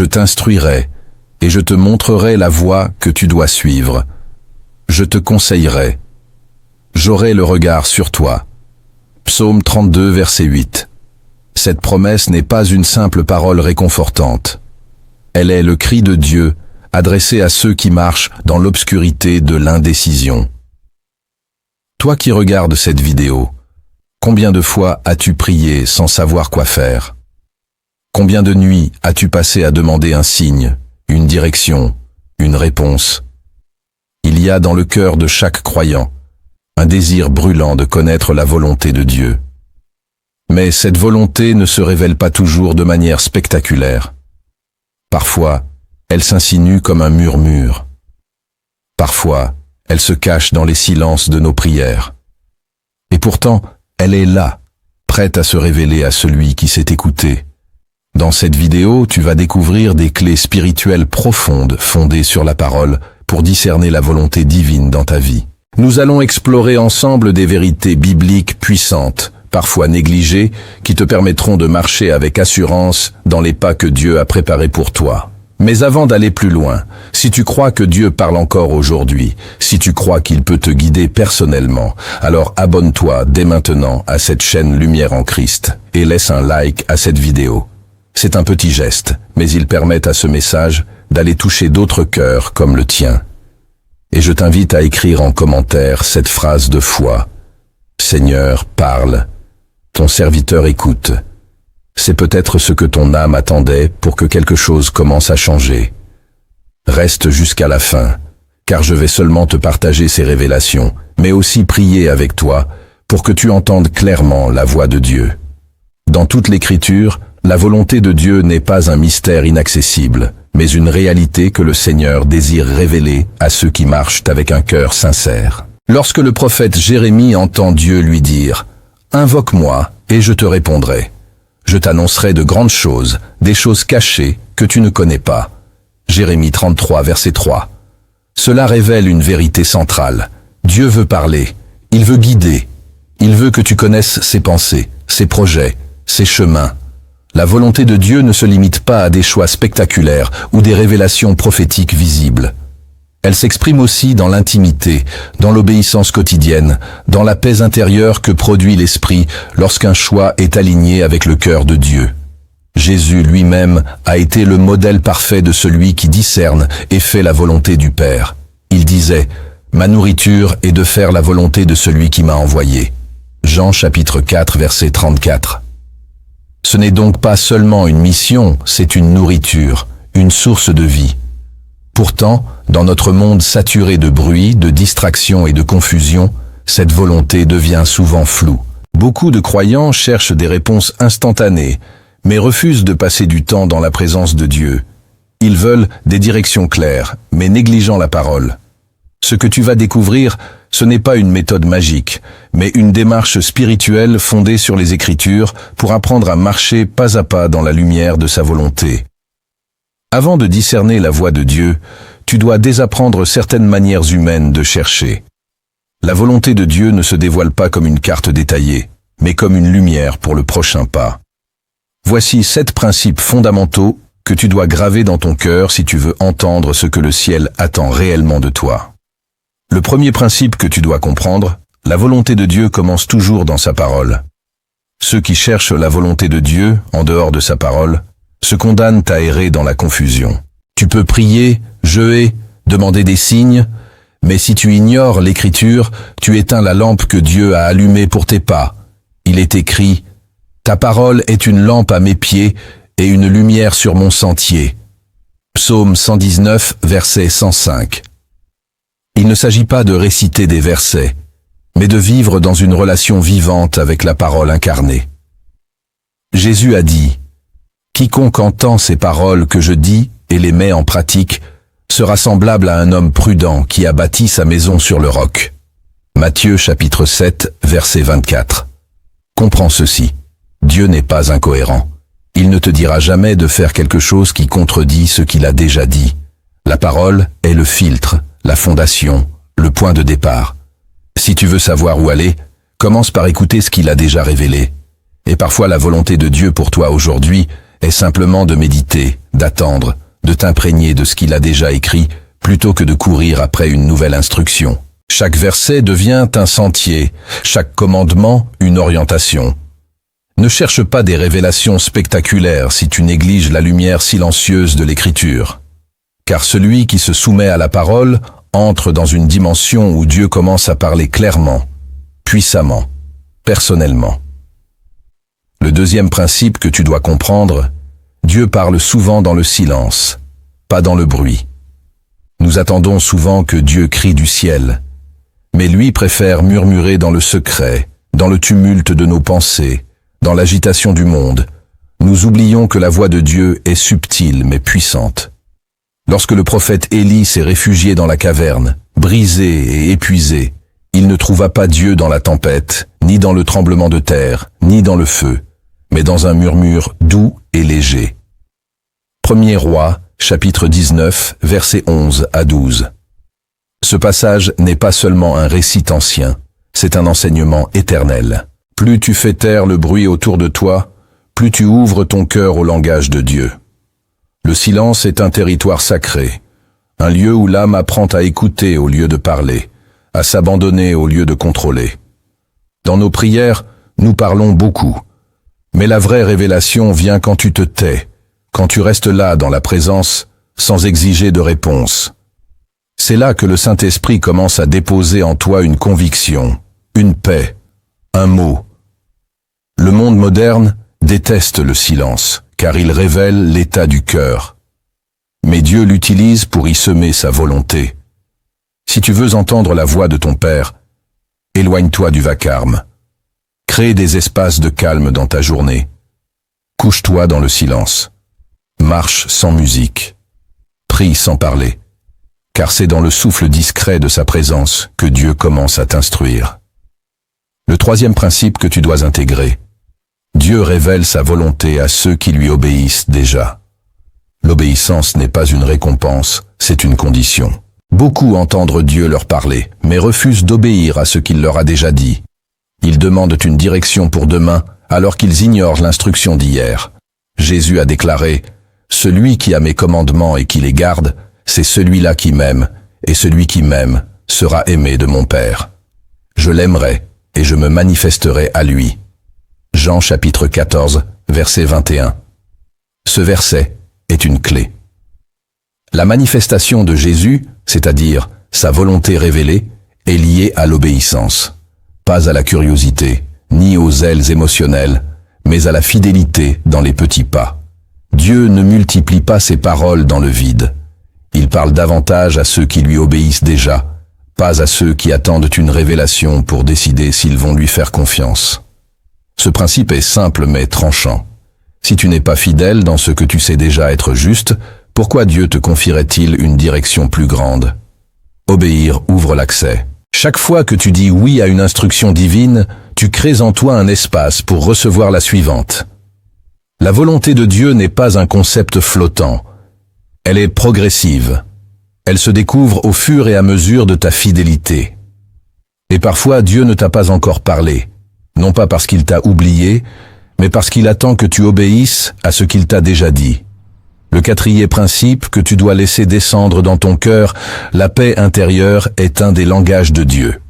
Je t'instruirai, et je te montrerai la voie que tu dois suivre. Je te conseillerai. J'aurai le regard sur toi. Psaume 32, verset 8. Cette promesse n'est pas une simple parole réconfortante. Elle est le cri de Dieu, adressé à ceux qui marchent dans l'obscurité de l'indécision. Toi qui regardes cette vidéo, combien de fois as-tu prié sans savoir quoi faire? Combien de nuits as-tu passé à demander un signe, une direction, une réponse? Il y a dans le cœur de chaque croyant un désir brûlant de connaître la volonté de Dieu. Mais cette volonté ne se révèle pas toujours de manière spectaculaire. Parfois, elle s'insinue comme un murmure. Parfois, elle se cache dans les silences de nos prières. Et pourtant, elle est là, prête à se révéler à celui qui s'est écouté. Dans cette vidéo, tu vas découvrir des clés spirituelles profondes fondées sur la parole pour discerner la volonté divine dans ta vie. Nous allons explorer ensemble des vérités bibliques puissantes, parfois négligées, qui te permettront de marcher avec assurance dans les pas que Dieu a préparés pour toi. Mais avant d'aller plus loin, si tu crois que Dieu parle encore aujourd'hui, si tu crois qu'il peut te guider personnellement, alors abonne-toi dès maintenant à cette chaîne Lumière en Christ et laisse un like à cette vidéo. C'est un petit geste, mais il permet à ce message d'aller toucher d'autres cœurs comme le tien. Et je t'invite à écrire en commentaire cette phrase de foi. Seigneur, parle. Ton serviteur écoute. C'est peut-être ce que ton âme attendait pour que quelque chose commence à changer. Reste jusqu'à la fin, car je vais seulement te partager ces révélations, mais aussi prier avec toi pour que tu entendes clairement la voix de Dieu. Dans toute l'Écriture, la volonté de Dieu n'est pas un mystère inaccessible, mais une réalité que le Seigneur désire révéler à ceux qui marchent avec un cœur sincère. Lorsque le prophète Jérémie entend Dieu lui dire « Invoque-moi et je te répondrai. Je t'annoncerai de grandes choses, des choses cachées que tu ne connais pas. » Jérémie 33, verset 3. Cela révèle une vérité centrale. Dieu veut parler, il veut guider, il veut que tu connaisses ses pensées, ses projets, ses chemins. La volonté de Dieu ne se limite pas à des choix spectaculaires ou des révélations prophétiques visibles. Elle s'exprime aussi dans l'intimité, dans l'obéissance quotidienne, dans la paix intérieure que produit l'esprit lorsqu'un choix est aligné avec le cœur de Dieu. Jésus lui-même a été le modèle parfait de celui qui discerne et fait la volonté du Père. Il disait « Ma nourriture est de faire la volonté de celui qui m'a envoyé. » Jean chapitre 4, verset 34. Ce n'est donc pas seulement une mission, c'est une nourriture, une source de vie. Pourtant, dans notre monde saturé de bruit, de distractions et de confusion, cette volonté devient souvent floue. Beaucoup de croyants cherchent des réponses instantanées, mais refusent de passer du temps dans la présence de Dieu. Ils veulent des directions claires, mais négligeant la parole. Ce que tu vas découvrir, ce n'est pas une méthode magique, mais une démarche spirituelle fondée sur les Écritures pour apprendre à marcher pas à pas dans la lumière de sa volonté. Avant de discerner la voix de Dieu, tu dois désapprendre certaines manières humaines de chercher. La volonté de Dieu ne se dévoile pas comme une carte détaillée, mais comme une lumière pour le prochain pas. Voici 7 principes fondamentaux que tu dois graver dans ton cœur si tu veux entendre ce que le ciel attend réellement de toi. Le premier principe que tu dois comprendre, la volonté de Dieu commence toujours dans sa parole. Ceux qui cherchent la volonté de Dieu, en dehors de sa parole, se condamnent à errer dans la confusion. Tu peux prier, jeûner, demander des signes, mais si tu ignores l'Écriture, tu éteins la lampe que Dieu a allumée pour tes pas. Il est écrit « Ta parole est une lampe à mes pieds et une lumière sur mon sentier. » Psaume 119, verset 105. Il ne s'agit pas de réciter des versets, mais de vivre dans une relation vivante avec la parole incarnée. Jésus a dit « Quiconque entend ces paroles que je dis et les met en pratique sera semblable à un homme prudent qui a bâti sa maison sur le roc. » Matthieu chapitre 7, verset 24. Comprends ceci, Dieu n'est pas incohérent. Il ne te dira jamais de faire quelque chose qui contredit ce qu'il a déjà dit. La parole est le filtre, la fondation, le point de départ. Si tu veux savoir où aller, commence par écouter ce qu'il a déjà révélé. Et parfois la volonté de Dieu pour toi aujourd'hui est simplement de méditer, d'attendre, de t'imprégner de ce qu'il a déjà écrit, plutôt que de courir après une nouvelle instruction. Chaque verset devient un sentier, chaque commandement une orientation. Ne cherche pas des révélations spectaculaires si tu négliges la lumière silencieuse de l'Écriture. Car celui qui se soumet à la parole entre dans une dimension où Dieu commence à parler clairement, puissamment, personnellement. Le deuxième principe que tu dois comprendre, Dieu parle souvent dans le silence, pas dans le bruit. Nous attendons souvent que Dieu crie du ciel, mais lui préfère murmurer dans le secret, dans le tumulte de nos pensées, dans l'agitation du monde. Nous oublions que la voix de Dieu est subtile mais puissante. Lorsque le prophète Élie s'est réfugié dans la caverne, brisé et épuisé, il ne trouva pas Dieu dans la tempête, ni dans le tremblement de terre, ni dans le feu, mais dans un murmure doux et léger. 1er Rois, chapitre 19, versets 11 à 12. Ce passage n'est pas seulement un récit ancien, c'est un enseignement éternel. Plus tu fais taire le bruit autour de toi, plus tu ouvres ton cœur au langage de Dieu. Le silence est un territoire sacré, un lieu où l'âme apprend à écouter au lieu de parler, à s'abandonner au lieu de contrôler. Dans nos prières, nous parlons beaucoup, mais la vraie révélation vient quand tu te tais, quand tu restes là dans la présence, sans exiger de réponse. C'est là que le Saint-Esprit commence à déposer en toi une conviction, une paix, un mot. Le monde moderne déteste le silence, car il révèle l'état du cœur. Mais Dieu l'utilise pour y semer sa volonté. Si tu veux entendre la voix de ton Père, éloigne-toi du vacarme. Crée des espaces de calme dans ta journée. Couche-toi dans le silence. Marche sans musique. Prie sans parler. Car c'est dans le souffle discret de sa présence que Dieu commence à t'instruire. Le troisième principe que tu dois intégrer. Dieu révèle sa volonté à ceux qui lui obéissent déjà. L'obéissance n'est pas une récompense, c'est une condition. Beaucoup entendent Dieu leur parler, mais refusent d'obéir à ce qu'il leur a déjà dit. Ils demandent une direction pour demain, alors qu'ils ignorent l'instruction d'hier. Jésus a déclaré « Celui qui a mes commandements et qui les garde, c'est celui-là qui m'aime, et celui qui m'aime sera aimé de mon Père. Je l'aimerai, et je me manifesterai à lui. » Jean chapitre 14, verset 21. Ce verset est une clé. La manifestation de Jésus, c'est-à-dire sa volonté révélée, est liée à l'obéissance. Pas à la curiosité, ni aux zèles émotionnels, mais à la fidélité dans les petits pas. Dieu ne multiplie pas ses paroles dans le vide. Il parle davantage à ceux qui lui obéissent déjà, pas à ceux qui attendent une révélation pour décider s'ils vont lui faire confiance. Ce principe est simple mais tranchant. Si tu n'es pas fidèle dans ce que tu sais déjà être juste, pourquoi Dieu te confierait-il une direction plus grande? Obéir ouvre l'accès. Chaque fois que tu dis oui à une instruction divine, tu crées en toi un espace pour recevoir la suivante. La volonté de Dieu n'est pas un concept flottant. Elle est progressive. Elle se découvre au fur et à mesure de ta fidélité. Et parfois, Dieu ne t'a pas encore parlé. Non pas parce qu'il t'a oublié, mais parce qu'il attend que tu obéisses à ce qu'il t'a déjà dit. Le quatrième principe que tu dois laisser descendre dans ton cœur, la paix intérieure est un des langages de Dieu.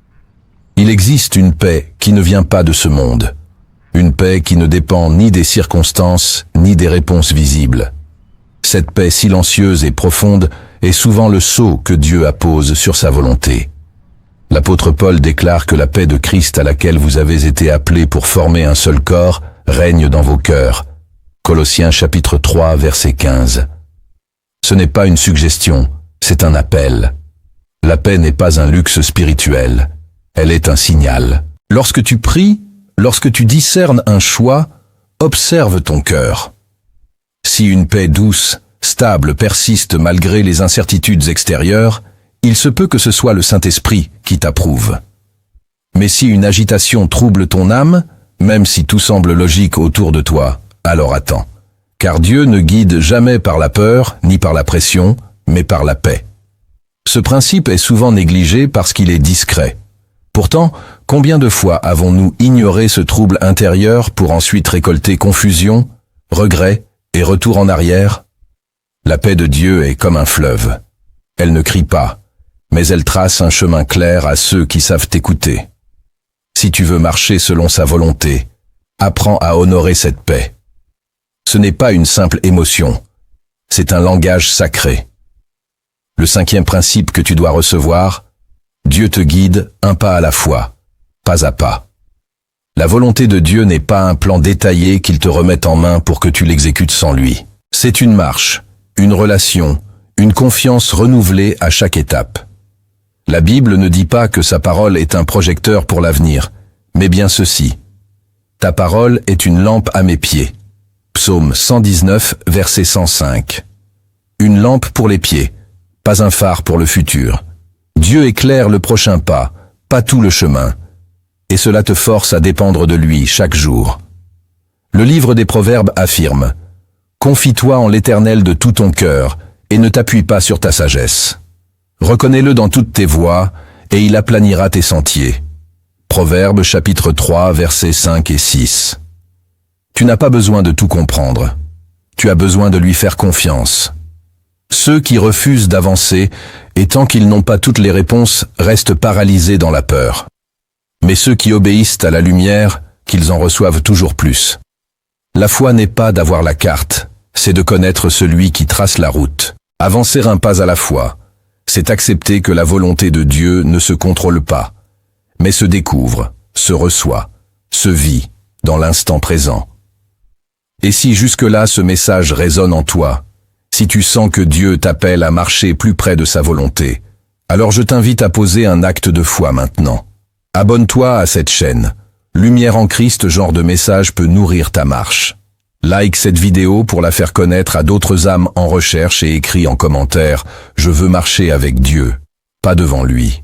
Il existe une paix qui ne vient pas de ce monde. Une paix qui ne dépend ni des circonstances, ni des réponses visibles. Cette paix silencieuse et profonde est souvent le sceau que Dieu appose sur sa volonté. L'apôtre Paul déclare que la paix de Christ à laquelle vous avez été appelés pour former un seul corps règne dans vos cœurs. Colossiens chapitre 3, verset 15. Ce n'est pas une suggestion, c'est un appel. La paix n'est pas un luxe spirituel, elle est un signal. Lorsque tu pries, lorsque tu discernes un choix, observe ton cœur. Si une paix douce, stable persiste malgré les incertitudes extérieures, il se peut que ce soit le Saint-Esprit qui t'approuve. Mais si une agitation trouble ton âme, même si tout semble logique autour de toi, alors attends. Car Dieu ne guide jamais par la peur, ni par la pression, mais par la paix. Ce principe est souvent négligé parce qu'il est discret. Pourtant, combien de fois avons-nous ignoré ce trouble intérieur pour ensuite récolter confusion, regret et retour en arrière? La paix de Dieu est comme un fleuve. Elle ne crie pas, mais elle trace un chemin clair à ceux qui savent écouter. Si tu veux marcher selon sa volonté, apprends à honorer cette paix. Ce n'est pas une simple émotion, c'est un langage sacré. Le 5e principe que tu dois recevoir, Dieu te guide un pas à la fois, pas à pas. La volonté de Dieu n'est pas un plan détaillé qu'il te remette en main pour que tu l'exécutes sans lui. C'est une marche, une relation, une confiance renouvelée à chaque étape. La Bible ne dit pas que sa parole est un projecteur pour l'avenir, mais bien ceci. Ta parole est une lampe à mes pieds. Psaume 119, verset 105. Une lampe pour les pieds, pas un phare pour le futur. Dieu éclaire le prochain pas tout le chemin. Et cela te force à dépendre de lui chaque jour. Le livre des Proverbes affirme « Confie-toi en l'Éternel de tout ton cœur et ne t'appuie pas sur ta sagesse. Reconnais-le dans toutes tes voies et il aplanira tes sentiers. » Proverbes chapitre 3, versets 5 et 6. Tu n'as pas besoin de tout comprendre. Tu as besoin de lui faire confiance. Ceux qui refusent d'avancer, et tant qu'ils n'ont pas toutes les réponses, restent paralysés dans la peur. Mais ceux qui obéissent à la lumière, qu'ils en reçoivent toujours plus. La foi n'est pas d'avoir la carte, c'est de connaître celui qui trace la route. Avancer un pas à la fois, c'est accepter que la volonté de Dieu ne se contrôle pas, mais se découvre, se reçoit, se vit, dans l'instant présent. Et si jusque-là ce message résonne en toi, si tu sens que Dieu t'appelle à marcher plus près de sa volonté, alors je t'invite à poser un acte de foi maintenant. Abonne-toi à cette chaîne. Lumière en Christ, genre de message peut nourrir ta marche. Like cette vidéo pour la faire connaître à d'autres âmes en recherche et écris en commentaire « Je veux marcher avec Dieu, pas devant lui ».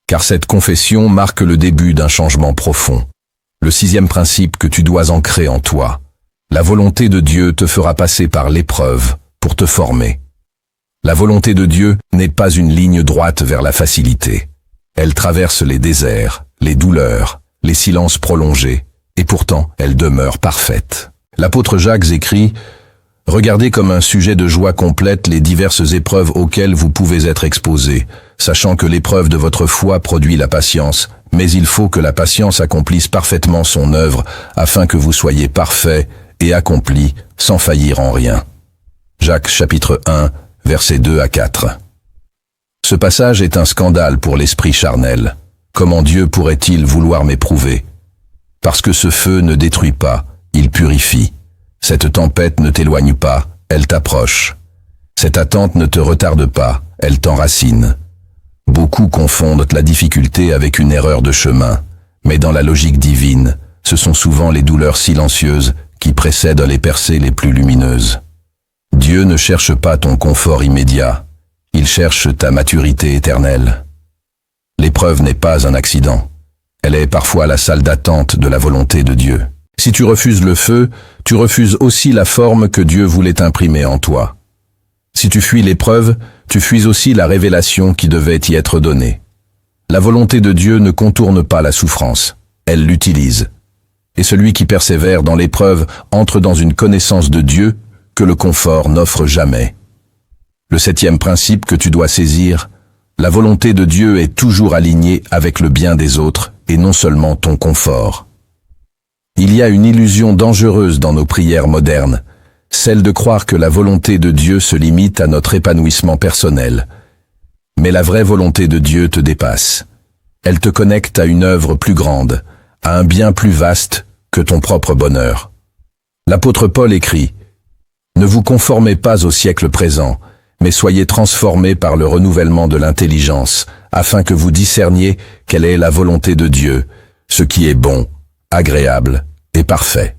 Car cette confession marque le début d'un changement profond. Le 6e principe que tu dois ancrer en toi. La volonté de Dieu te fera passer par l'épreuve pour te former. La volonté de Dieu n'est pas une ligne droite vers la facilité. Elle traverse les déserts, les douleurs, les silences prolongés, et pourtant elle demeure parfaite. L'apôtre Jacques écrit « Regardez comme un sujet de joie complète les diverses épreuves auxquelles vous pouvez être exposés, sachant que l'épreuve de votre foi produit la patience, mais il faut que la patience accomplisse parfaitement son œuvre, afin que vous soyez parfaits et accomplis, sans faillir en rien. » Jacques chapitre 1, versets 2 à 4. Ce passage est un scandale pour l'esprit charnel. Comment Dieu pourrait-il vouloir m'éprouver? Parce que ce feu ne détruit pas, il purifie. Cette tempête ne t'éloigne pas, elle t'approche. Cette attente ne te retarde pas, elle t'enracine. Beaucoup confondent la difficulté avec une erreur de chemin, mais dans la logique divine, ce sont souvent les douleurs silencieuses qui précèdent les percées les plus lumineuses. Dieu ne cherche pas ton confort immédiat, il cherche ta maturité éternelle. L'épreuve n'est pas un accident, elle est parfois la salle d'attente de la volonté de Dieu. Si tu refuses le feu, tu refuses aussi la forme que Dieu voulait imprimer en toi. Si tu fuis l'épreuve, tu fuis aussi la révélation qui devait y être donnée. La volonté de Dieu ne contourne pas la souffrance, elle l'utilise. Et celui qui persévère dans l'épreuve entre dans une connaissance de Dieu que le confort n'offre jamais. Le 7e principe que tu dois saisir, la volonté de Dieu est toujours alignée avec le bien des autres et non seulement ton confort. Il y a une illusion dangereuse dans nos prières modernes, celle de croire que la volonté de Dieu se limite à notre épanouissement personnel. Mais la vraie volonté de Dieu te dépasse. Elle te connecte à une œuvre plus grande, à un bien plus vaste que ton propre bonheur. L'apôtre Paul écrit « Ne vous conformez pas au siècle présent, mais soyez transformés par le renouvellement de l'intelligence, afin que vous discerniez quelle est la volonté de Dieu, ce qui est bon, agréable et parfait. »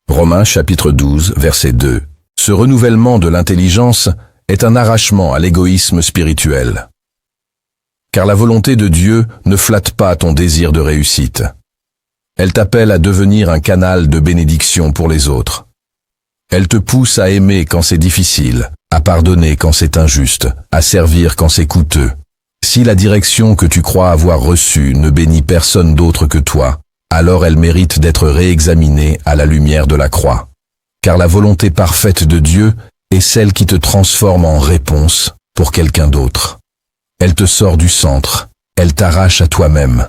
Romains chapitre 12, verset 2. Ce renouvellement de l'intelligence est un arrachement à l'égoïsme spirituel. Car la volonté de Dieu ne flatte pas ton désir de réussite. Elle t'appelle à devenir un canal de bénédiction pour les autres. Elle te pousse à aimer quand c'est difficile, à pardonner quand c'est injuste, à servir quand c'est coûteux. Si la direction que tu crois avoir reçue ne bénit personne d'autre que toi, alors elle mérite d'être réexaminée à la lumière de la croix. Car la volonté parfaite de Dieu est celle qui te transforme en réponse pour quelqu'un d'autre. Elle te sort du centre, elle t'arrache à toi-même.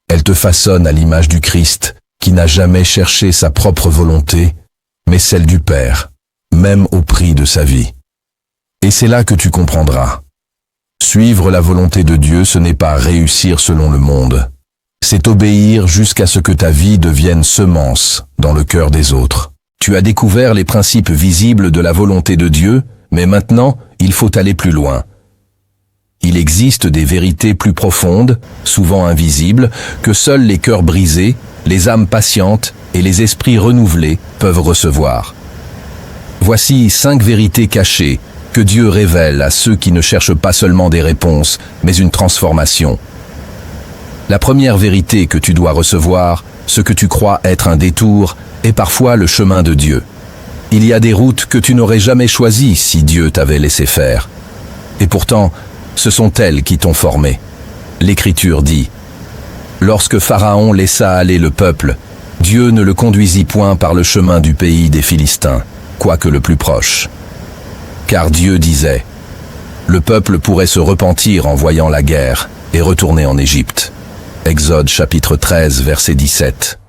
Elle te façonne à l'image du Christ, qui n'a jamais cherché sa propre volonté, mais celle du Père, même au prix de sa vie. Et c'est là que tu comprendras. Suivre la volonté de Dieu, ce n'est pas réussir selon le monde. C'est obéir jusqu'à ce que ta vie devienne semence dans le cœur des autres. Tu as découvert les principes visibles de la volonté de Dieu, mais maintenant, il faut aller plus loin. Il existe des vérités plus profondes, souvent invisibles, que seuls les cœurs brisés, les âmes patientes et les esprits renouvelés peuvent recevoir. Voici 5 vérités cachées que Dieu révèle à ceux qui ne cherchent pas seulement des réponses, mais une transformation. La première vérité que tu dois recevoir, ce que tu crois être un détour, est parfois le chemin de Dieu. Il y a des routes que tu n'aurais jamais choisies si Dieu t'avait laissé faire. Et pourtant, ce sont elles qui t'ont formé. L'Écriture dit « Lorsque Pharaon laissa aller le peuple, Dieu ne le conduisit point par le chemin du pays des Philistins, quoique le plus proche. Car Dieu disait « Le peuple pourrait se repentir en voyant la guerre et retourner en Égypte. » Exode chapitre 13, verset 17.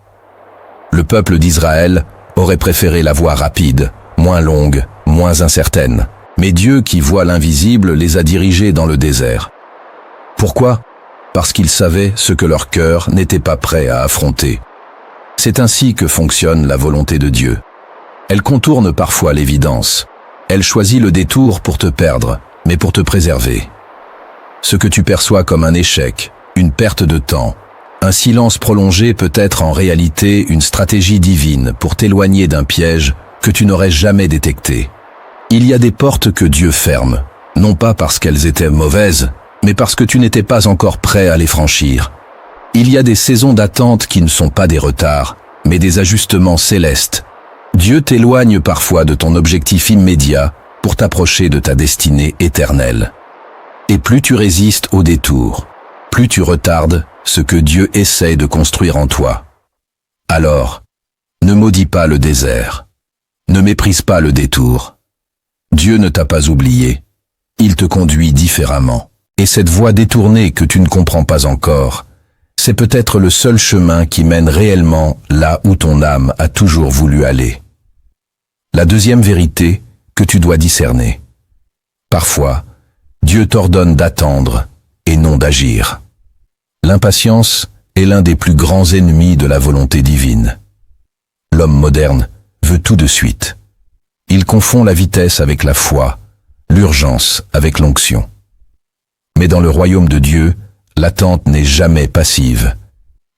Le peuple d'Israël aurait préféré la voie rapide, moins longue, moins incertaine. Mais Dieu, qui voit l'invisible, les a dirigés dans le désert. Pourquoi ? Parce qu'il savait ce que leur cœur n'était pas prêt à affronter. C'est ainsi que fonctionne la volonté de Dieu. Elle contourne parfois l'évidence. Elle choisit le détour pour te perdre, mais pour te préserver. Ce que tu perçois comme un échec, une perte de temps, un silence prolongé peut être en réalité une stratégie divine pour t'éloigner d'un piège que tu n'aurais jamais détecté. Il y a des portes que Dieu ferme, non pas parce qu'elles étaient mauvaises, mais parce que tu n'étais pas encore prêt à les franchir. Il y a des saisons d'attente qui ne sont pas des retards, mais des ajustements célestes. Dieu t'éloigne parfois de ton objectif immédiat pour t'approcher de ta destinée éternelle. Et plus tu résistes au détour, plus tu retardes ce que Dieu essaie de construire en toi. Alors, ne maudis pas le désert, ne méprise pas le détour. Dieu ne t'a pas oublié, il te conduit différemment. Et cette voie détournée que tu ne comprends pas encore, c'est peut-être le seul chemin qui mène réellement là où ton âme a toujours voulu aller. La deuxième vérité que tu dois discerner. Parfois, Dieu t'ordonne d'attendre et non d'agir. L'impatience est l'un des plus grands ennemis de la volonté divine. L'homme moderne veut tout de suite. Il confond la vitesse avec la foi, l'urgence avec l'onction. Mais dans le royaume de Dieu, l'attente n'est jamais passive.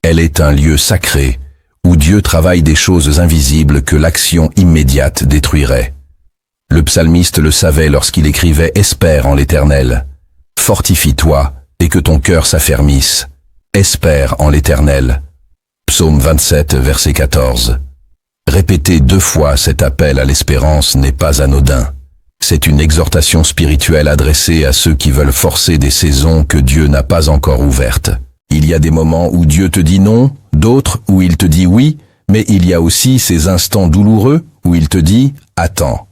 Elle est un lieu sacré où Dieu travaille des choses invisibles que l'action immédiate détruirait. Le psalmiste le savait lorsqu'il écrivait « Espère en l'Éternel ». Fortifie-toi et que ton cœur s'affermisse. Espère en l'Éternel. Psaume 27, verset 14. Répéter 2 fois cet appel à l'espérance n'est pas anodin. C'est une exhortation spirituelle adressée à ceux qui veulent forcer des saisons que Dieu n'a pas encore ouvertes. Il y a des moments où Dieu te dit non, d'autres où il te dit oui, mais il y a aussi ces instants douloureux où il te dit « attends ».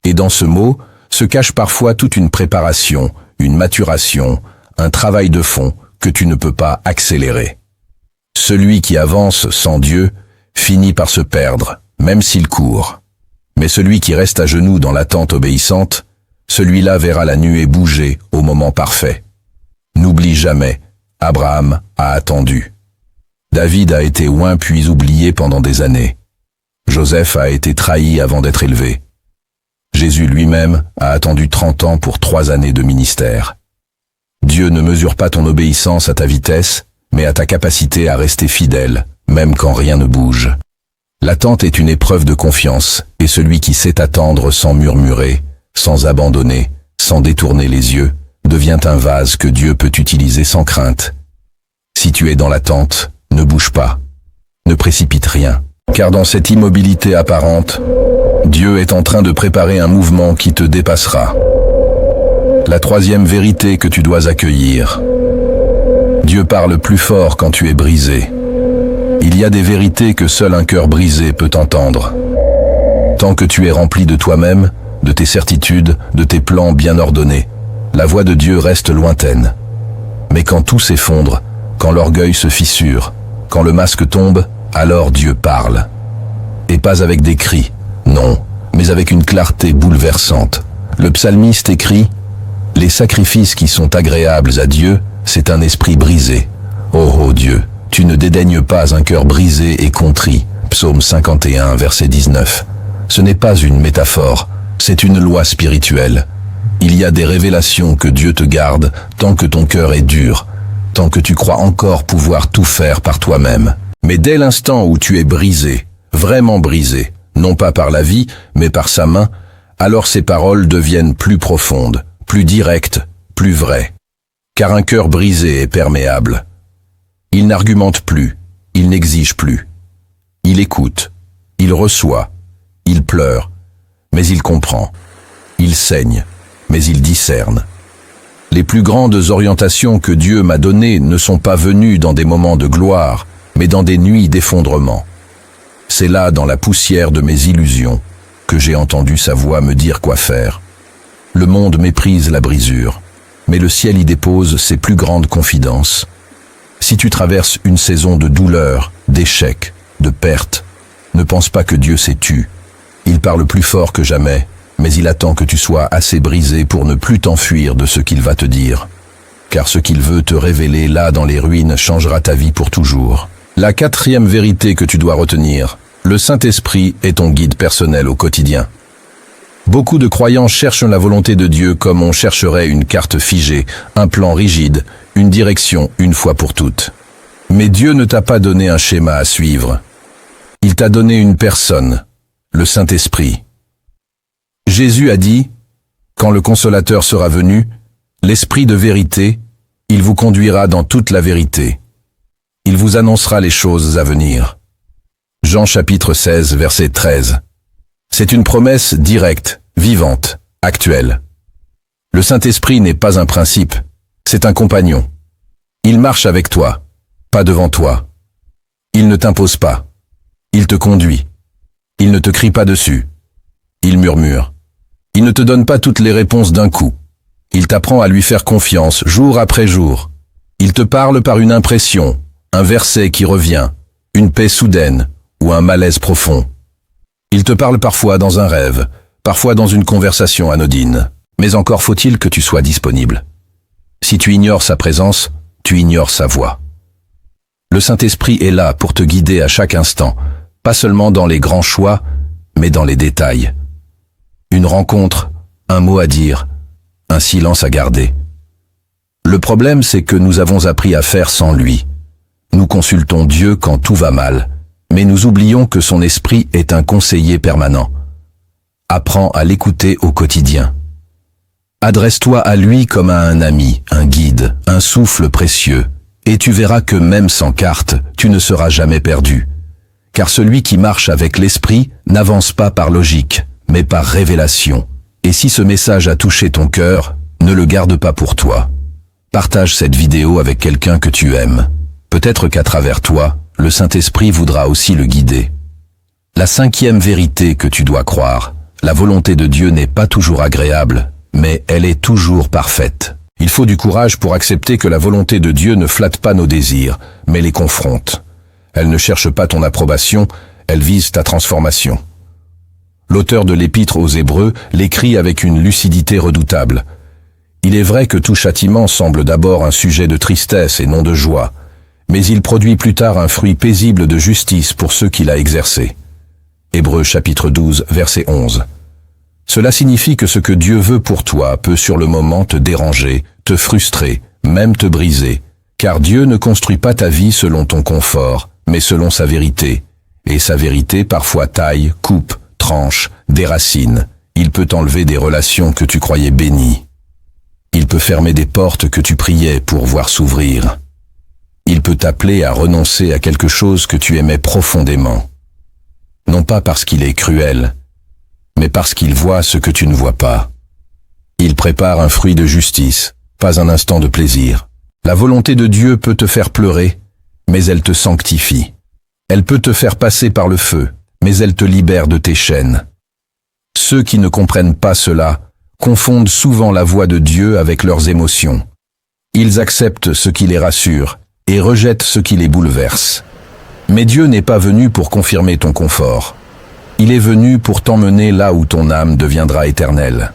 Et dans ce mot se cache parfois toute une préparation, une maturation, un travail de fond que tu ne peux pas accélérer. Celui qui avance sans Dieu finit par se perdre, même s'il court. Mais celui qui reste à genoux dans l'attente obéissante, celui-là verra la nuée bouger au moment parfait. N'oublie jamais, Abraham a attendu. David a été oint puis oublié pendant des années. Joseph a été trahi avant d'être élevé. Jésus lui-même a attendu 30 ans pour 3 années de ministère. Dieu ne mesure pas ton obéissance à ta vitesse, mais à ta capacité à rester fidèle, même quand rien ne bouge. L'attente est une épreuve de confiance, et celui qui sait attendre sans murmurer, sans abandonner, sans détourner les yeux, devient un vase que Dieu peut utiliser sans crainte. Si tu es dans l'attente, ne bouge pas. Ne précipite rien, car dans cette immobilité apparente, Dieu est en train de préparer un mouvement qui te dépassera. La troisième vérité que tu dois accueillir. Dieu parle plus fort quand tu es brisé. Il y a des vérités que seul un cœur brisé peut entendre. Tant que tu es rempli de toi-même, de tes certitudes, de tes plans bien ordonnés. La voix de Dieu reste lointaine. Mais quand tout s'effondre, quand l'orgueil se fissure, quand le masque tombe, alors Dieu parle. Et pas avec des cris, non, mais avec une clarté bouleversante. Le psalmiste écrit « Les sacrifices qui sont agréables à Dieu, c'est un esprit brisé. Oh Dieu, tu ne dédaignes pas un cœur brisé et contrit. » Psaume 51, verset 19. Ce n'est pas une métaphore, c'est une loi spirituelle. Il y a des révélations que Dieu te garde tant que ton cœur est dur, tant que tu crois encore pouvoir tout faire par toi-même. Mais dès l'instant où tu es brisé, vraiment brisé, non pas par la vie, mais par sa main, alors ses paroles deviennent plus profondes, plus directes, plus vraies. Car un cœur brisé est perméable. Il n'argumente plus, il n'exige plus. Il écoute, il reçoit, il pleure, mais il comprend. Il saigne, mais il discerne. Les plus grandes orientations que Dieu m'a données ne sont pas venues dans des moments de gloire, mais dans des nuits d'effondrement. C'est là, dans la poussière de mes illusions, que j'ai entendu sa voix me dire quoi faire. Le monde méprise la brisure, mais le ciel y dépose ses plus grandes confidences. Si tu traverses une saison de douleur, d'échec, de perte, ne pense pas que Dieu s'est tu. Il parle plus fort que jamais, mais il attend que tu sois assez brisé pour ne plus t'enfuir de ce qu'il va te dire. Car ce qu'il veut te révéler là dans les ruines changera ta vie pour toujours. La quatrième vérité que tu dois retenir, le Saint-Esprit est ton guide personnel au quotidien. Beaucoup de croyants cherchent la volonté de Dieu comme on chercherait une carte figée, un plan rigide, une direction une fois pour toutes. Mais Dieu ne t'a pas donné un schéma à suivre. Il t'a donné une personne, le Saint-Esprit. Jésus a dit, « Quand le Consolateur sera venu, l'Esprit de vérité, il vous conduira dans toute la vérité. Il vous annoncera les choses à venir. » Jean chapitre 16, verset 13. C'est une promesse directe, vivante, actuelle. Le Saint-Esprit n'est pas un principe, c'est un compagnon. Il marche avec toi, pas devant toi. Il ne t'impose pas. Il te conduit. Il ne te crie pas dessus. Il murmure. Il ne te donne pas toutes les réponses d'un coup. Il t'apprend à lui faire confiance jour après jour. Il te parle par une impression, un verset qui revient, une paix soudaine ou un malaise profond. Il te parle parfois dans un rêve, parfois dans une conversation anodine. Mais encore faut-il que tu sois disponible. Si tu ignores sa présence, tu ignores sa voix. Le Saint-Esprit est là pour te guider à chaque instant, pas seulement dans les grands choix, mais dans les détails. Une rencontre, un mot à dire, un silence à garder. Le problème, c'est que nous avons appris à faire sans lui. Nous consultons Dieu quand tout va mal, mais nous oublions que son esprit est un conseiller permanent. Apprends à l'écouter au quotidien. Adresse-toi à lui comme à un ami, un guide, un souffle précieux, et tu verras que même sans carte, tu ne seras jamais perdu. Car celui qui marche avec l'esprit n'avance pas par logique, mais par révélation. Et si ce message a touché ton cœur, ne le garde pas pour toi. Partage cette vidéo avec quelqu'un que tu aimes. Peut-être qu'à travers toi, le Saint-Esprit voudra aussi le guider. La cinquième vérité que tu dois croire, la volonté de Dieu n'est pas toujours agréable, mais elle est toujours parfaite. Il faut du courage pour accepter que la volonté de Dieu ne flatte pas nos désirs, mais les confronte. Elle ne cherche pas ton approbation, elle vise ta transformation. L'auteur de l'Épître aux Hébreux l'écrit avec une lucidité redoutable. Il est vrai que tout châtiment semble d'abord un sujet de tristesse et non de joie, mais il produit plus tard un fruit paisible de justice pour ceux qu'il a exercé. Hébreux chapitre 12, verset 11. Cela signifie que ce que Dieu veut pour toi peut sur le moment te déranger, te frustrer, même te briser, car Dieu ne construit pas ta vie selon ton confort, mais selon sa vérité. Et sa vérité parfois taille, coupe, tranche, déracine. Il peut enlever des relations que tu croyais bénies. Il peut fermer des portes que tu priais pour voir s'ouvrir. Il peut t'appeler à renoncer à quelque chose que tu aimais profondément. Non pas parce qu'il est cruel, mais parce qu'il voit ce que tu ne vois pas. Il prépare un fruit de justice, pas un instant de plaisir. La volonté de Dieu peut te faire pleurer, mais elle te sanctifie. Elle peut te faire passer par le feu, mais elle te libère de tes chaînes. Ceux qui ne comprennent pas cela confondent souvent la voix de Dieu avec leurs émotions. Ils acceptent ce qui les rassure et rejettent ce qui les bouleverse. Mais Dieu n'est pas venu pour confirmer ton confort. Il est venu pour t'emmener là où ton âme deviendra éternelle.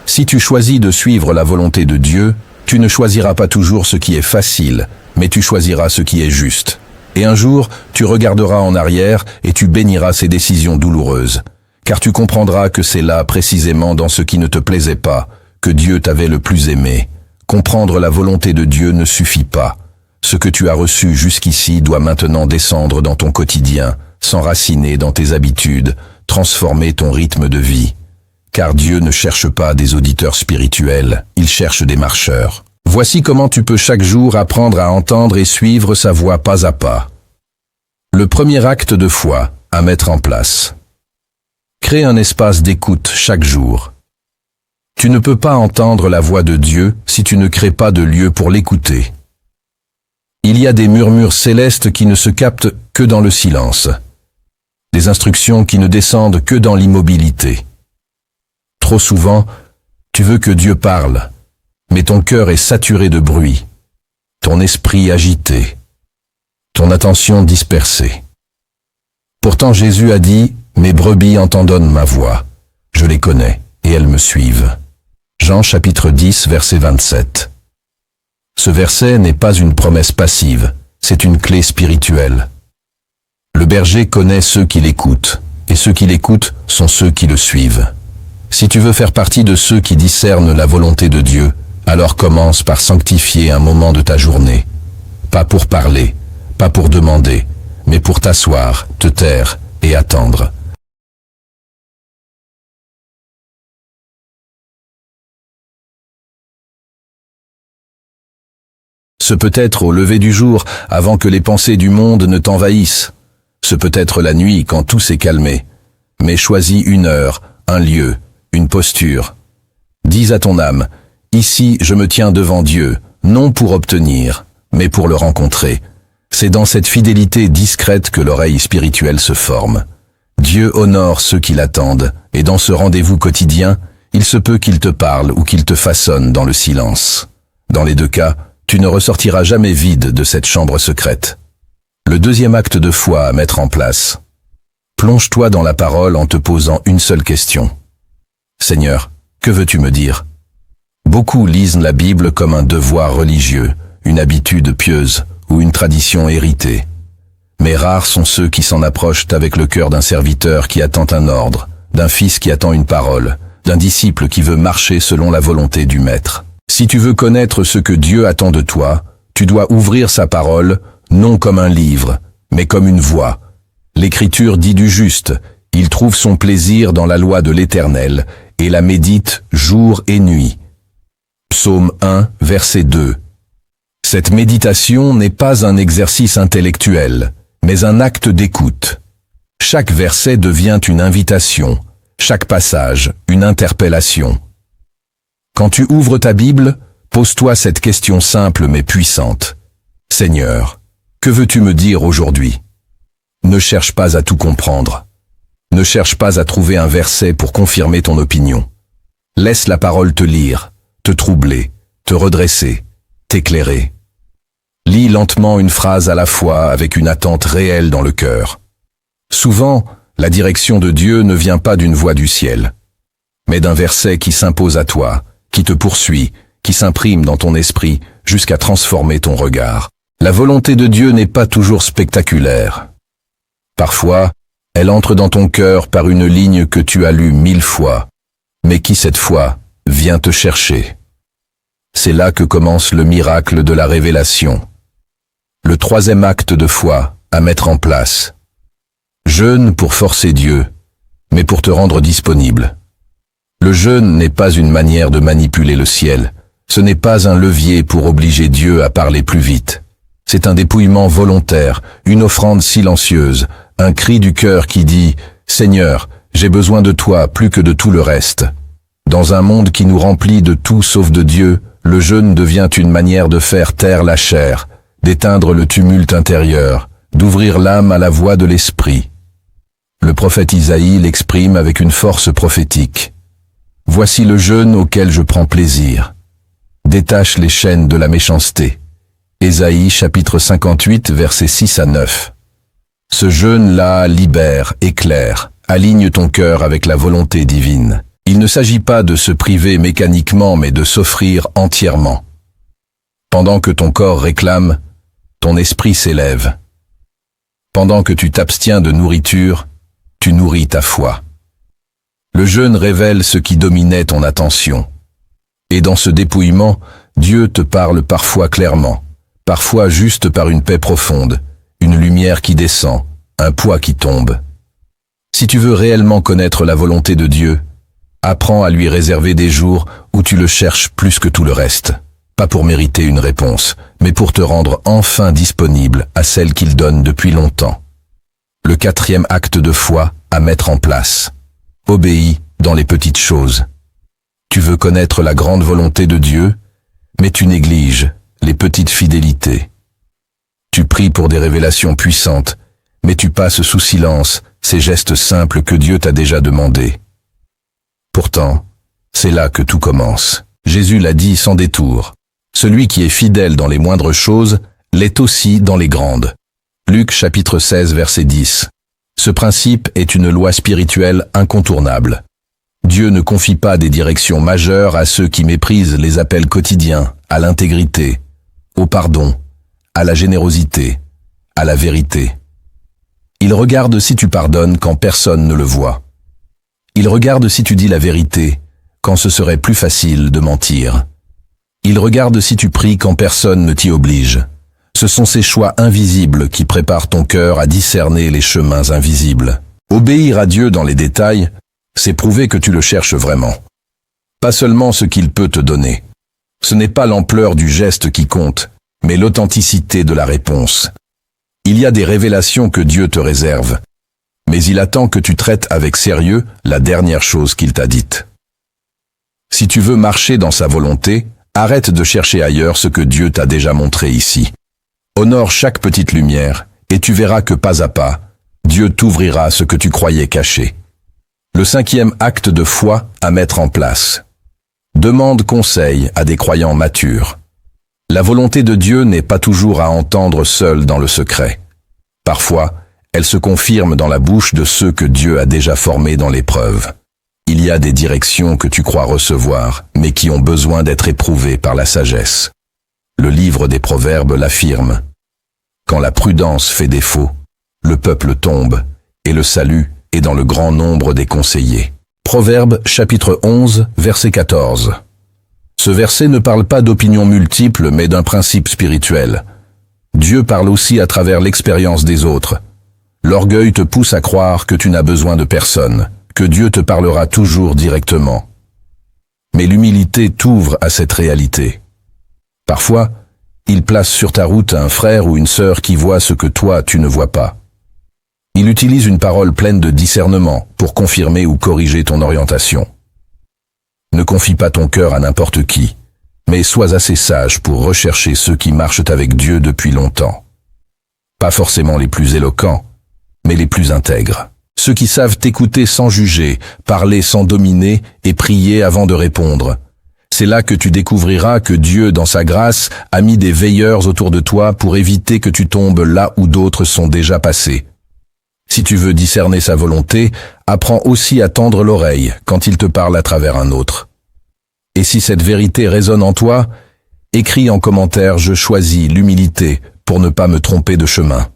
Si tu choisis de suivre la volonté de Dieu, tu ne choisiras pas toujours ce qui est facile, mais tu choisiras ce qui est juste. Et un jour, tu regarderas en arrière et tu béniras ces décisions douloureuses. Car tu comprendras que c'est là, précisément dans ce qui ne te plaisait pas, que Dieu t'avait le plus aimé. Comprendre la volonté de Dieu ne suffit pas. Ce que tu as reçu jusqu'ici doit maintenant descendre dans ton quotidien, s'enraciner dans tes habitudes, transformer ton rythme de vie. Car Dieu ne cherche pas des auditeurs spirituels, il cherche des marcheurs. Voici comment tu peux chaque jour apprendre à entendre et suivre sa voix pas à pas. Le premier acte de foi à mettre en place. Crée un espace d'écoute chaque jour. Tu ne peux pas entendre la voix de Dieu si tu ne crées pas de lieu pour l'écouter. Il y a des murmures célestes qui ne se captent que dans le silence. Des instructions qui ne descendent que dans l'immobilité. Trop souvent, tu veux que Dieu parle, mais ton cœur est saturé de bruit, ton esprit agité, ton attention dispersée. Pourtant Jésus a dit « Mes brebis entendent ma voix, je les connais et elles me suivent ». Jean chapitre 10 verset 27. Ce verset n'est pas une promesse passive, c'est une clé spirituelle. Le berger connaît ceux qui l'écoutent, et ceux qui l'écoutent sont ceux qui le suivent. Si tu veux faire partie de ceux qui discernent la volonté de Dieu, alors commence par sanctifier un moment de ta journée. Pas pour parler, pas pour demander, mais pour t'asseoir, te taire et attendre. Ce peut être au lever du jour, avant que les pensées du monde ne t'envahissent. Ce peut être la nuit, quand tout s'est calmé. Mais choisis une heure, un lieu, une posture. Dis à ton âme, ici je me tiens devant Dieu, non pour obtenir, mais pour le rencontrer. C'est dans cette fidélité discrète que l'oreille spirituelle se forme. Dieu honore ceux qui l'attendent, et dans ce rendez-vous quotidien, il se peut qu'il te parle ou qu'il te façonne dans le silence. Dans les deux cas, tu ne ressortiras jamais vide de cette chambre secrète. Le deuxième acte de foi à mettre en place. Plonge-toi dans la parole en te posant une seule question. Seigneur, que veux-tu me dire? Beaucoup lisent la Bible comme un devoir religieux, une habitude pieuse ou une tradition héritée. Mais rares sont ceux qui s'en approchent avec le cœur d'un serviteur qui attend un ordre, d'un fils qui attend une parole, d'un disciple qui veut marcher selon la volonté du Maître. Si tu veux connaître ce que Dieu attend de toi, tu dois ouvrir sa parole, non comme un livre, mais comme une voix. L'Écriture dit du juste, il trouve son plaisir dans la loi de l'Éternel, et la médite jour et nuit. Psaume 1, verset 2. Cette méditation n'est pas un exercice intellectuel, mais un acte d'écoute. Chaque verset devient une invitation, chaque passage une interpellation. Quand tu ouvres ta Bible, pose-toi cette question simple mais puissante. Seigneur, que veux-tu me dire aujourd'hui? Ne cherche pas à tout comprendre. Ne cherche pas à trouver un verset pour confirmer ton opinion. Laisse la parole te lire, te troubler, te redresser, t'éclairer. Lis lentement une phrase à la fois avec une attente réelle dans le cœur. Souvent, la direction de Dieu ne vient pas d'une voix du ciel, mais d'un verset qui s'impose à toi, qui te poursuit, qui s'imprime dans ton esprit jusqu'à transformer ton regard. La volonté de Dieu n'est pas toujours spectaculaire. Parfois, elle entre dans ton cœur par une ligne que tu as lue 1000 fois, mais qui cette fois vient te chercher. C'est là que commence le miracle de la révélation. Le troisième acte de foi à mettre en place. Jeûne pour forcer Dieu, mais pour te rendre disponible. Le jeûne n'est pas une manière de manipuler le ciel, ce n'est pas un levier pour obliger Dieu à parler plus vite. C'est un dépouillement volontaire, une offrande silencieuse, un cri du cœur qui dit « Seigneur, j'ai besoin de toi plus que de tout le reste ». Dans un monde qui nous remplit de tout sauf de Dieu, le jeûne devient une manière de faire taire la chair, d'éteindre le tumulte intérieur, d'ouvrir l'âme à la voix de l'esprit. Le prophète Isaïe l'exprime avec une force prophétique. Voici le jeûne auquel je prends plaisir. Détache les chaînes de la méchanceté. Ésaïe chapitre 58 versets 6 à 9. Ce jeûne-là libère, éclaire, aligne ton cœur avec la volonté divine. Il ne s'agit pas de se priver mécaniquement mais de s'offrir entièrement. Pendant que ton corps réclame, ton esprit s'élève. Pendant que tu t'abstiens de nourriture, tu nourris ta foi. Le jeûne révèle ce qui dominait ton attention. Et dans ce dépouillement, Dieu te parle parfois clairement, parfois juste par une paix profonde, une lumière qui descend, un poids qui tombe. Si tu veux réellement connaître la volonté de Dieu, apprends à lui réserver des jours où tu le cherches plus que tout le reste. Pas pour mériter une réponse, mais pour te rendre enfin disponible à celle qu'il donne depuis longtemps. Le 4e acte de foi à mettre en place. Obéis dans les petites choses. Tu veux connaître la grande volonté de Dieu, mais tu négliges les petites fidélités. Tu pries pour des révélations puissantes, mais tu passes sous silence ces gestes simples que Dieu t'a déjà demandés. Pourtant, c'est là que tout commence. Jésus l'a dit sans détour. Celui qui est fidèle dans les moindres choses l'est aussi dans les grandes. Luc chapitre 16 verset 10. Ce principe est une loi spirituelle incontournable. Dieu ne confie pas des directions majeures à ceux qui méprisent les appels quotidiens, à l'intégrité, au pardon, à la générosité, à la vérité. Il regarde si tu pardonnes quand personne ne le voit. Il regarde si tu dis la vérité, quand ce serait plus facile de mentir. Il regarde si tu pries quand personne ne t'y oblige. Ce sont ces choix invisibles qui préparent ton cœur à discerner les chemins invisibles. Obéir à Dieu dans les détails, c'est prouver que tu le cherches vraiment. Pas seulement ce qu'il peut te donner. Ce n'est pas l'ampleur du geste qui compte, mais l'authenticité de la réponse. Il y a des révélations que Dieu te réserve, mais il attend que tu traites avec sérieux la dernière chose qu'il t'a dite. Si tu veux marcher dans sa volonté, arrête de chercher ailleurs ce que Dieu t'a déjà montré ici. Honore chaque petite lumière, et tu verras que pas à pas, Dieu t'ouvrira ce que tu croyais caché. Le 5e acte de foi à mettre en place. Demande conseil à des croyants matures. La volonté de Dieu n'est pas toujours à entendre seule dans le secret. Parfois, elle se confirme dans la bouche de ceux que Dieu a déjà formés dans l'épreuve. Il y a des directions que tu crois recevoir, mais qui ont besoin d'être éprouvées par la sagesse. Le livre des Proverbes l'affirme. Quand la prudence fait défaut, le peuple tombe, et le salut est dans le grand nombre des conseillers. Proverbes chapitre 11, verset 14. Ce verset ne parle pas d'opinions multiples, mais d'un principe spirituel. Dieu parle aussi à travers l'expérience des autres. L'orgueil te pousse à croire que tu n'as besoin de personne, que Dieu te parlera toujours directement. Mais l'humilité t'ouvre à cette réalité. Parfois, il place sur ta route un frère ou une sœur qui voit ce que toi tu ne vois pas. Il utilise une parole pleine de discernement pour confirmer ou corriger ton orientation. Ne confie pas ton cœur à n'importe qui, mais sois assez sage pour rechercher ceux qui marchent avec Dieu depuis longtemps. Pas forcément les plus éloquents, mais les plus intègres. Ceux qui savent t'écouter sans juger, parler sans dominer et prier avant de répondre. C'est là que tu découvriras que Dieu, dans sa grâce, a mis des veilleurs autour de toi pour éviter que tu tombes là où d'autres sont déjà passés. Si tu veux discerner sa volonté, apprends aussi à tendre l'oreille quand il te parle à travers un autre. Et si cette vérité résonne en toi, écris en commentaire « Je choisis l'humilité pour ne pas me tromper de chemin ».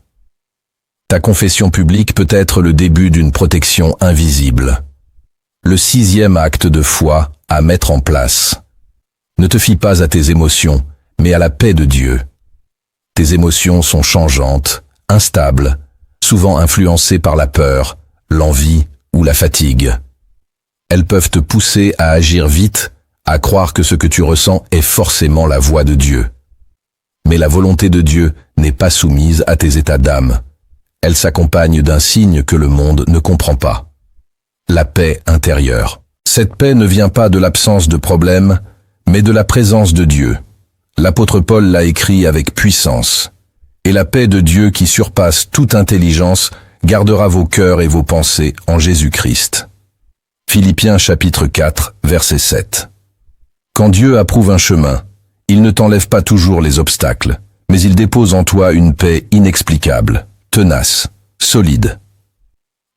Ta confession publique peut être le début d'une protection invisible. Le 6e acte de foi à mettre en place. Ne te fie pas à tes émotions, mais à la paix de Dieu. Tes émotions sont changeantes, instables, souvent influencées par la peur, l'envie ou la fatigue. Elles peuvent te pousser à agir vite, à croire que ce que tu ressens est forcément la voix de Dieu. Mais la volonté de Dieu n'est pas soumise à tes états d'âme. Elle s'accompagne d'un signe que le monde ne comprend pas. La paix intérieure. Cette paix ne vient pas de l'absence de problèmes, mais de la présence de Dieu. L'apôtre Paul l'a écrit avec puissance. Et la paix de Dieu qui surpasse toute intelligence gardera vos cœurs et vos pensées en Jésus-Christ. Philippiens chapitre 4, verset 7. Quand Dieu approuve un chemin, il ne t'enlève pas toujours les obstacles, mais il dépose en toi une paix inexplicable, tenace, solide.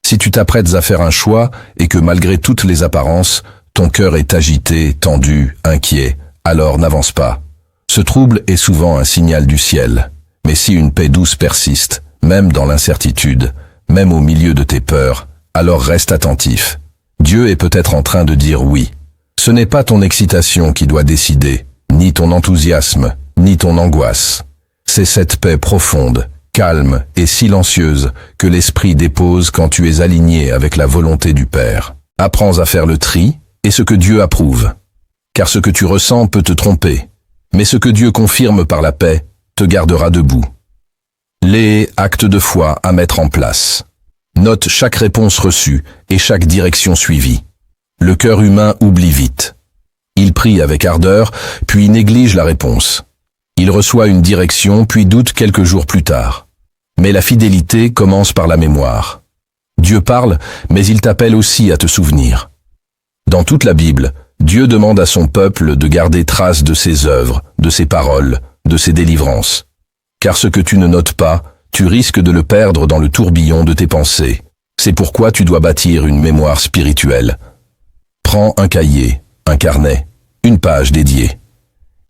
Si tu t'apprêtes à faire un choix et que malgré toutes les apparences, ton cœur est agité, tendu, inquiet, alors n'avance pas. Ce trouble est souvent un signal du ciel. Mais si une paix douce persiste, même dans l'incertitude, même au milieu de tes peurs, alors reste attentif. Dieu est peut-être en train de dire oui. Ce n'est pas ton excitation qui doit décider, ni ton enthousiasme, ni ton angoisse. C'est cette paix profonde, calme et silencieuse que l'Esprit dépose quand tu es aligné avec la volonté du Père. Apprends à faire le tri et ce que Dieu approuve. Car ce que tu ressens peut te tromper, mais ce que Dieu confirme par la paix te gardera debout. Les actes de foi à mettre en place. Note chaque réponse reçue et chaque direction suivie. Le cœur humain oublie vite. Il prie avec ardeur, puis néglige la réponse. Il reçoit une direction, puis doute quelques jours plus tard. Mais la fidélité commence par la mémoire. Dieu parle, mais il t'appelle aussi à te souvenir. Dans toute la Bible, Dieu demande à son peuple de garder trace de ses œuvres, de ses paroles, de ses délivrances. Car ce que tu ne notes pas, tu risques de le perdre dans le tourbillon de tes pensées. C'est pourquoi tu dois bâtir une mémoire spirituelle. Prends un cahier, un carnet, une page dédiée.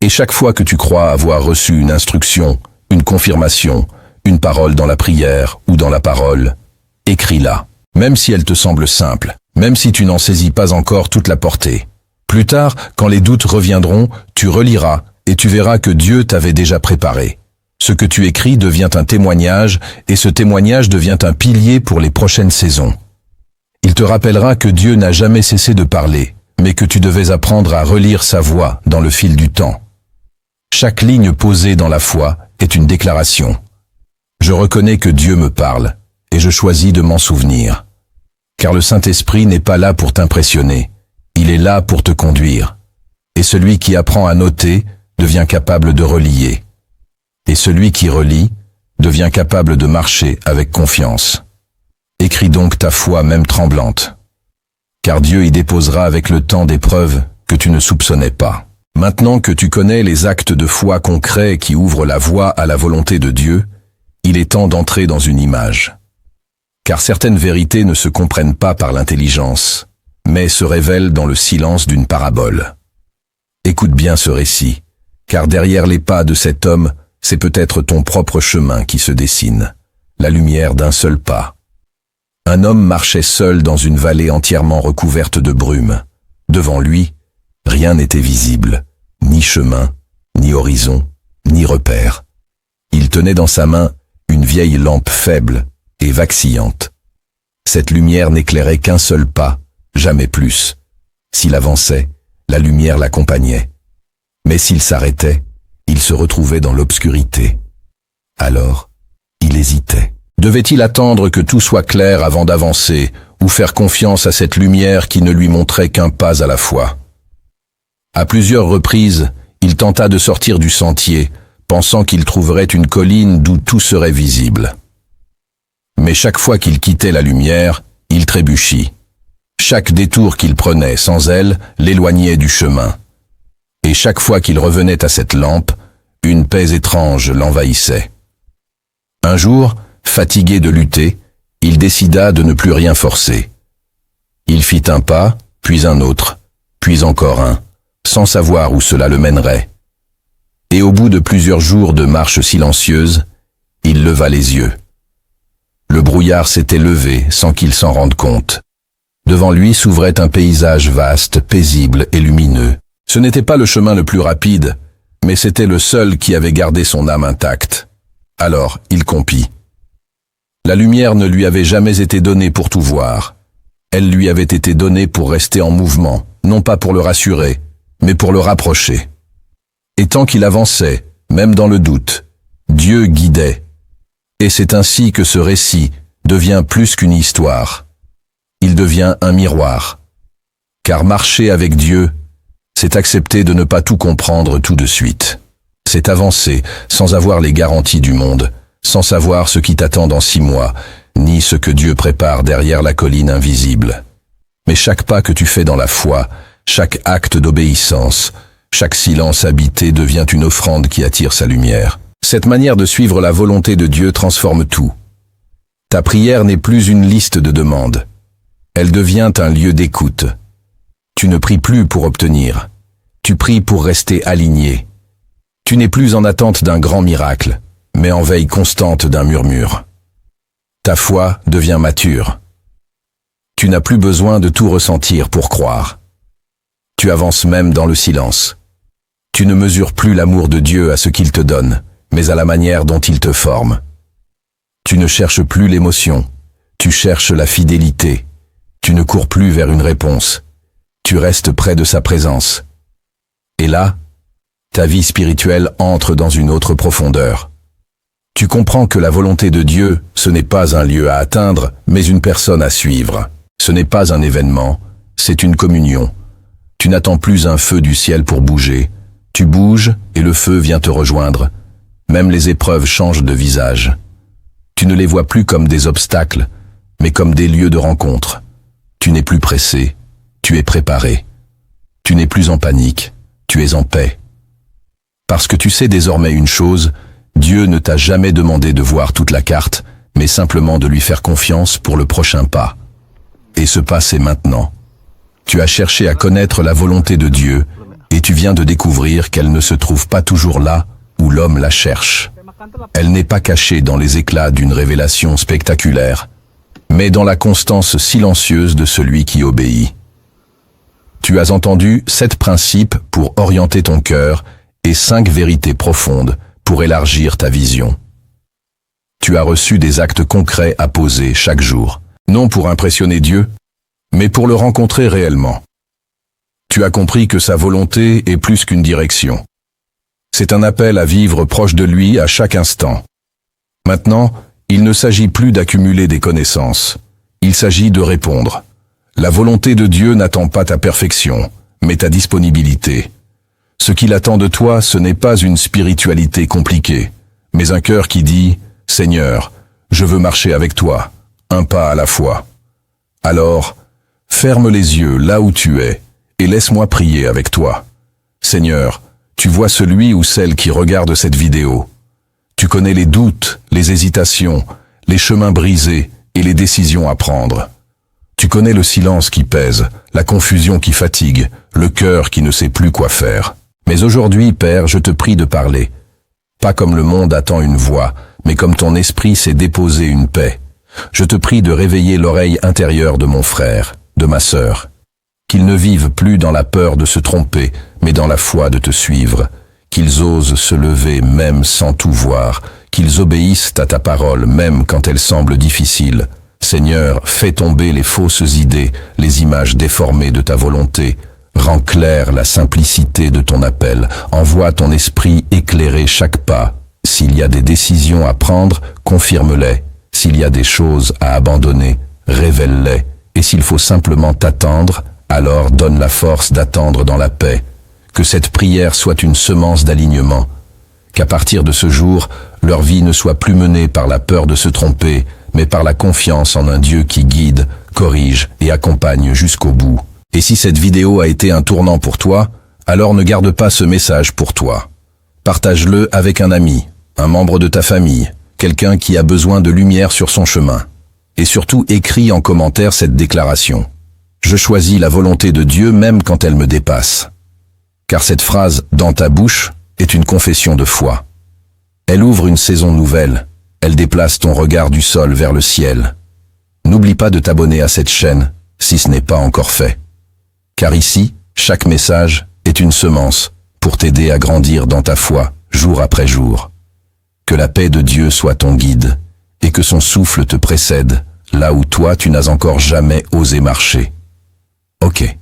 Et chaque fois que tu crois avoir reçu une instruction, une confirmation, une parole dans la prière ou dans la parole, écris-la, même si elle te semble simple, même si tu n'en saisis pas encore toute la portée. Plus tard, quand les doutes reviendront, tu reliras et tu verras que Dieu t'avait déjà préparé. Ce que tu écris devient un témoignage et ce témoignage devient un pilier pour les prochaines saisons. Il te rappellera que Dieu n'a jamais cessé de parler, mais que tu devais apprendre à relire sa voix dans le fil du temps. Chaque ligne posée dans la foi est une déclaration. Je reconnais que Dieu me parle, et je choisis de m'en souvenir. Car le Saint-Esprit n'est pas là pour t'impressionner, il est là pour te conduire. Et celui qui apprend à noter devient capable de relier. Et celui qui relie devient capable de marcher avec confiance. Écris donc ta foi même tremblante, car Dieu y déposera avec le temps des preuves que tu ne soupçonnais pas. Maintenant que tu connais les actes de foi concrets qui ouvrent la voie à la volonté de Dieu, il est temps d'entrer dans une image. Car certaines vérités ne se comprennent pas par l'intelligence, mais se révèlent dans le silence d'une parabole. Écoute bien ce récit, car derrière les pas de cet homme, c'est peut-être ton propre chemin qui se dessine, la lumière d'un seul pas. Un homme marchait seul dans une vallée entièrement recouverte de brume. Devant lui, rien n'était visible, ni chemin, ni horizon, ni repère. Il tenait dans sa main une vieille lampe faible et vacillante. Cette lumière n'éclairait qu'un seul pas, jamais plus. S'il avançait, la lumière l'accompagnait. Mais s'il s'arrêtait, il se retrouvait dans l'obscurité. Alors, il hésitait. Devait-il attendre que tout soit clair avant d'avancer, ou faire confiance à cette lumière qui ne lui montrait qu'un pas à la fois? À plusieurs reprises, il tenta de sortir du sentier, pensant qu'il trouverait une colline d'où tout serait visible. Mais chaque fois qu'il quittait la lumière, il trébuchit. Chaque détour qu'il prenait sans elle l'éloignait du chemin. Et chaque fois qu'il revenait à cette lampe, une paix étrange l'envahissait. Un jour, fatigué de lutter, il décida de ne plus rien forcer. Il fit un pas, puis un autre, puis encore un, sans savoir où cela le mènerait. Et au bout de plusieurs jours de marche silencieuse, il leva les yeux. Le brouillard s'était levé sans qu'il s'en rende compte. Devant lui s'ouvrait un paysage vaste, paisible et lumineux. Ce n'était pas le chemin le plus rapide, mais c'était le seul qui avait gardé son âme intacte. Alors, il compit. La lumière ne lui avait jamais été donnée pour tout voir. Elle lui avait été donnée pour rester en mouvement, non pas pour le rassurer, mais pour le rapprocher. Et tant qu'il avançait, même dans le doute, Dieu guidait. Et c'est ainsi que ce récit devient plus qu'une histoire. Il devient un miroir. Car marcher avec Dieu, c'est accepter de ne pas tout comprendre tout de suite. C'est avancer sans avoir les garanties du monde, sans savoir ce qui t'attend dans 6 mois, ni ce que Dieu prépare derrière la colline invisible. Mais chaque pas que tu fais dans la foi, chaque acte d'obéissance, chaque silence habité devient une offrande qui attire sa lumière. Cette manière de suivre la volonté de Dieu transforme tout. Ta prière n'est plus une liste de demandes. Elle devient un lieu d'écoute. Tu ne pries plus pour obtenir. Tu pries pour rester aligné. Tu n'es plus en attente d'un grand miracle, mais en veille constante d'un murmure. Ta foi devient mature. Tu n'as plus besoin de tout ressentir pour croire. Tu avances même dans le silence. Tu ne mesures plus l'amour de Dieu à ce qu'il te donne, mais à la manière dont il te forme. Tu ne cherches plus l'émotion, tu cherches la fidélité. Tu ne cours plus vers une réponse, tu restes près de sa présence. Et là, ta vie spirituelle entre dans une autre profondeur. Tu comprends que la volonté de Dieu, ce n'est pas un lieu à atteindre, mais une personne à suivre. Ce n'est pas un événement, c'est une communion. Tu n'attends plus un feu du ciel pour bouger. Tu bouges et le feu vient te rejoindre. Même les épreuves changent de visage. Tu ne les vois plus comme des obstacles, mais comme des lieux de rencontre. Tu n'es plus pressé, tu es préparé. Tu n'es plus en panique, tu es en paix. Parce que tu sais désormais une chose, Dieu ne t'a jamais demandé de voir toute la carte, mais simplement de lui faire confiance pour le prochain pas. Et ce pas, c'est maintenant. Tu as cherché à connaître la volonté de Dieu, et tu viens de découvrir qu'elle ne se trouve pas toujours là où l'homme la cherche. Elle n'est pas cachée dans les éclats d'une révélation spectaculaire, mais dans la constance silencieuse de celui qui obéit. Tu as entendu 7 principes pour orienter ton cœur et 5 vérités profondes pour élargir ta vision. Tu as reçu des actes concrets à poser chaque jour, non pour impressionner Dieu, mais pour le rencontrer réellement. Tu as compris que sa volonté est plus qu'une direction. C'est un appel à vivre proche de lui à chaque instant. Maintenant, il ne s'agit plus d'accumuler des connaissances. Il s'agit de répondre. La volonté de Dieu n'attend pas ta perfection, mais ta disponibilité. Ce qu'il attend de toi, ce n'est pas une spiritualité compliquée, mais un cœur qui dit « Seigneur, je veux marcher avec toi, un pas à la fois. » Alors, ferme les yeux là où tu es et laisse-moi prier avec toi. Seigneur, tu vois celui ou celle qui regarde cette vidéo. Tu connais les doutes, les hésitations, les chemins brisés et les décisions à prendre. Tu connais le silence qui pèse, la confusion qui fatigue, le cœur qui ne sait plus quoi faire. Mais aujourd'hui, Père, je te prie de parler. Pas comme le monde attend une voix, mais comme ton esprit s'est déposé une paix. Je te prie de réveiller l'oreille intérieure de mon frère, de ma sœur. Qu'ils ne vivent plus dans la peur de se tromper, mais dans la foi de te suivre. Qu'ils osent se lever même sans tout voir, qu'ils obéissent à ta parole même quand elle semble difficile. Seigneur, fais tomber les fausses idées, les images déformées de ta volonté. Rends claire la simplicité de ton appel. Envoie ton esprit éclairer chaque pas. S'il y a des décisions à prendre, confirme-les. S'il y a des choses à abandonner, révèle-les. Et s'il faut simplement t'attendre, alors donne la force d'attendre dans la paix. Que cette prière soit une semence d'alignement. Qu'à partir de ce jour, leur vie ne soit plus menée par la peur de se tromper, mais par la confiance en un Dieu qui guide, corrige et accompagne jusqu'au bout. Et si cette vidéo a été un tournant pour toi, alors ne garde pas ce message pour toi. Partage-le avec un ami, un membre de ta famille, quelqu'un qui a besoin de lumière sur son chemin. Et surtout, écris en commentaire cette déclaration. Je choisis la volonté de Dieu même quand elle me dépasse. Car cette phrase « dans ta bouche » est une confession de foi. Elle ouvre une saison nouvelle. Elle déplace ton regard du sol vers le ciel. N'oublie pas de t'abonner à cette chaîne si ce n'est pas encore fait. Car ici, chaque message est une semence pour t'aider à grandir dans ta foi jour après jour. Que la paix de Dieu soit ton guide et que son souffle te précède là où toi tu n'as encore jamais osé marcher. Ok.